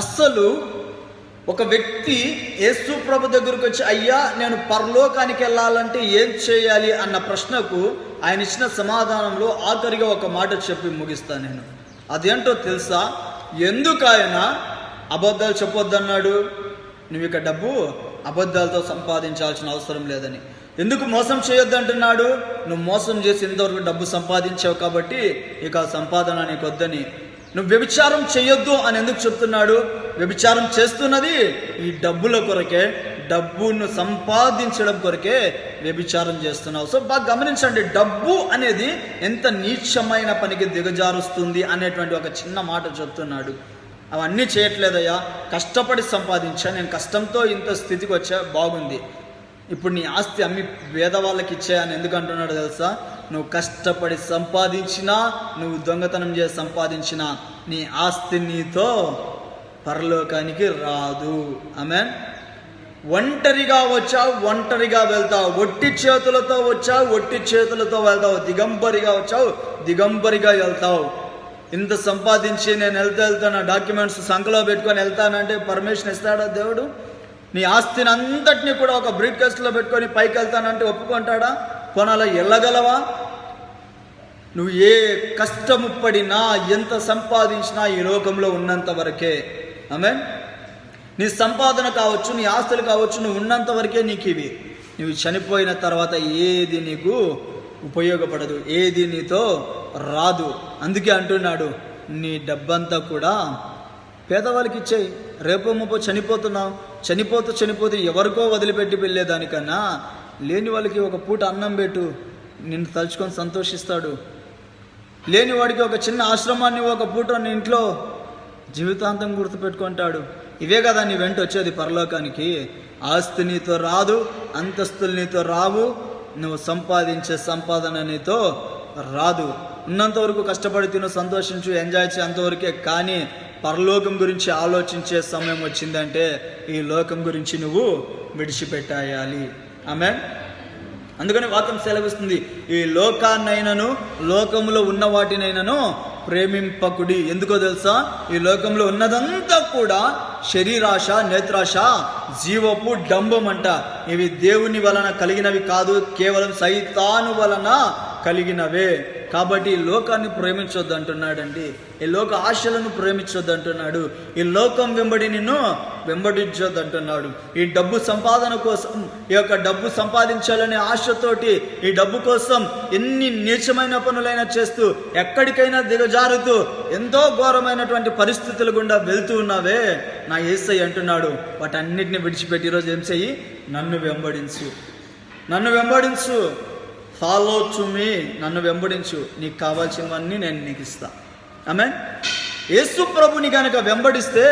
అస్సలు ఒక వ్యక్తి యేసు ప్రభు దగ్గరకు వచ్చి, అయ్యా నేను పరలోకానికి వెళ్ళాలంటే ఏం చేయాలి అన్న ప్రశ్నకు ఆయన ఇచ్చిన సమాధానంలో ఆఖరిగా ఒక మాట చెప్పి ముగిస్తాను నేను. అదేంటో తెలుసా? ఎందుకు ఆయన అబద్ధాలు చెప్పొద్దన్నాడు? నువ్వు ఇక డబ్బు అబద్ధాలతో సంపాదించాల్సిన అవసరం లేదని. ఎందుకు మోసం చేయొద్దు అంటున్నాడు? నువ్వు మోసం చేసి ఇంతవరకు డబ్బు సంపాదించావు కాబట్టి ఇక సంపాదన నీకు వద్దని. నువ్వు వ్యభిచారం చేయొద్దు అని ఎందుకు చెప్తున్నాడు? వ్యభిచారం చేస్తున్నది ఈ డబ్బుల కొరకే, డబ్బును సంపాదించడం కొరకే వ్యభిచారం చేస్తున్నావు. సో బాగా గమనించండి, డబ్బు అనేది ఎంత నీచమైన పనికి దిగజారుస్తుంది అనేటువంటి ఒక చిన్న మాట చెప్తున్నాడు. అవన్నీ చేయట్లేదయ్యా, కష్టపడి సంపాదించా, నేను కష్టంతో ఇంత స్థితికి వచ్చా, బాగుంది. ఇప్పుడు నీ ఆస్తి అమ్మి పేదవాళ్ళకి ఇచ్చే అని ఎందుకు అంటున్నాడు తెలుసా? నువ్వు కష్టపడి సంపాదించినా, నువ్వు దొంగతనం చేసి సంపాదించినా నీ ఆస్తి నీతో పరలోకానికి రాదు. ఆమేన్. ఒంటరిగా వచ్చావు, ఒంటరిగా వెళ్తావు. ఒట్టి చేతులతో వచ్చావు, ఒట్టి చేతులతో వెళ్తావు. దిగంబరిగా వచ్చావు, దిగంబరిగా వెళ్తావు. ఇంత సంపాదించి నేను వెళ్తాను, డాక్యుమెంట్స్ సంఖలో పెట్టుకొని వెళ్తానంటే పర్మిషన్ ఇస్తాడా దేవుడు? నీ ఆస్తిని అంతటినీ కూడా ఒక బ్రీఫ్ కేసులో పెట్టుకొని పైకి వెళ్తానంటే ఒప్పుకుంటాడా? కొనాల వెళ్ళగలవా? నువ్వు ఏ కష్టము పడినా, ఎంత సంపాదించినా ఈ లోకంలో ఉన్నంత వరకే. ఆమేన్. నీ సంపాదన కావచ్చు, నీ ఆస్తులు కావచ్చు, నువ్వు ఉన్నంత వరకే నీకు ఇవి. నువ్వు చనిపోయిన తర్వాత ఏది నీకు ఉపయోగపడదు, ఏది నీతో రాదు. అందుకే అంటున్నాడు, నీ డబ్బంతా కూడా పేదవాళ్ళకి ఇచ్చేయి. రేపో ముప్పో చనిపోతున్నావు, చనిపోతూ ఎవరికో వదిలిపెట్టి వెళ్ళేదానికన్నా లేని వాళ్ళకి ఒక పూట అన్నం పెట్టు, నిన్ను తలుచుకొని సంతోషిస్తాడు. లేని వాడికి ఒక చిన్న ఆశ్రమాన్ని ఒక పూట నీ ఇంట్లో జీవితాంతం గుర్తుపెట్టుకుంటాడు. ఇవే కదా నీ వెంట వచ్చేది పరలోకానికి. ఆస్తి నీతో రాదు, అంతస్తులు నీతో రావు, నువ్వు సంపాదించే సంపాదన నీతో రాదు. ఉన్నంతవరకు కష్టపడి తిను, సంతోషించు, ఎంజాయ్ చేయ, అంతవరకే. కానీ పరలోకం గురించి ఆలోచించే సమయం వచ్చిందంటే ఈ లోకం గురించి నువ్వు విడిచిపెట్టాయాలి. ఆమేన్. అందుకని వాక్యం సెలవిస్తుంది, ఈ లోకాన్నైనను లోకంలో ఉన్న వాటినైనను ప్రేమింపకుడి. ఎందుకో తెలుసా? ఈ లోకంలో ఉన్నదంతా కూడా శరీరాశ, నేత్రాశ, జీవపు డంబం అంట. ఇవి దేవుని వలన కలిగినవి కాదు, కేవలం సైతాను వలన కలిగినవే. కాబట్టి ఈ లోకాన్ని ప్రేమించొద్దు అంటున్నాడండి. ఈ లోక ఆశలను ప్రేమించొద్దు అంటున్నాడు. ఈ లోకం వెంబడి నిన్ను వెంబడించొద్దు అంటున్నాడు. ఈ డబ్బు సంపాదన కోసం, ఈ యొక్క డబ్బు సంపాదించాలనే ఆశతోటి ఈ డబ్బు కోసం ఎన్ని నీచమైన పనులైనా చేస్తూ, ఎక్కడికైనా దిగజారుతూ, ఎంతో ఘోరమైనటువంటి పరిస్థితుల గుండా వెళ్తూ ఉన్నావే, నా యేసయ్య అంటున్నాడు, వాటన్నిటిని విడిచిపెట్టి ఈరోజు ఏం చెయ్యి? నన్ను వెంబడించు, నన్ను వెంబడించు. ఫాలో టు మీ, నన్ను వెంబడించు, నీకు కావాల్సినవన్నీ నేను నీకు ఇస్తా. ఆమేన్. యేసు ప్రభుని కనుక వెంబడిస్తే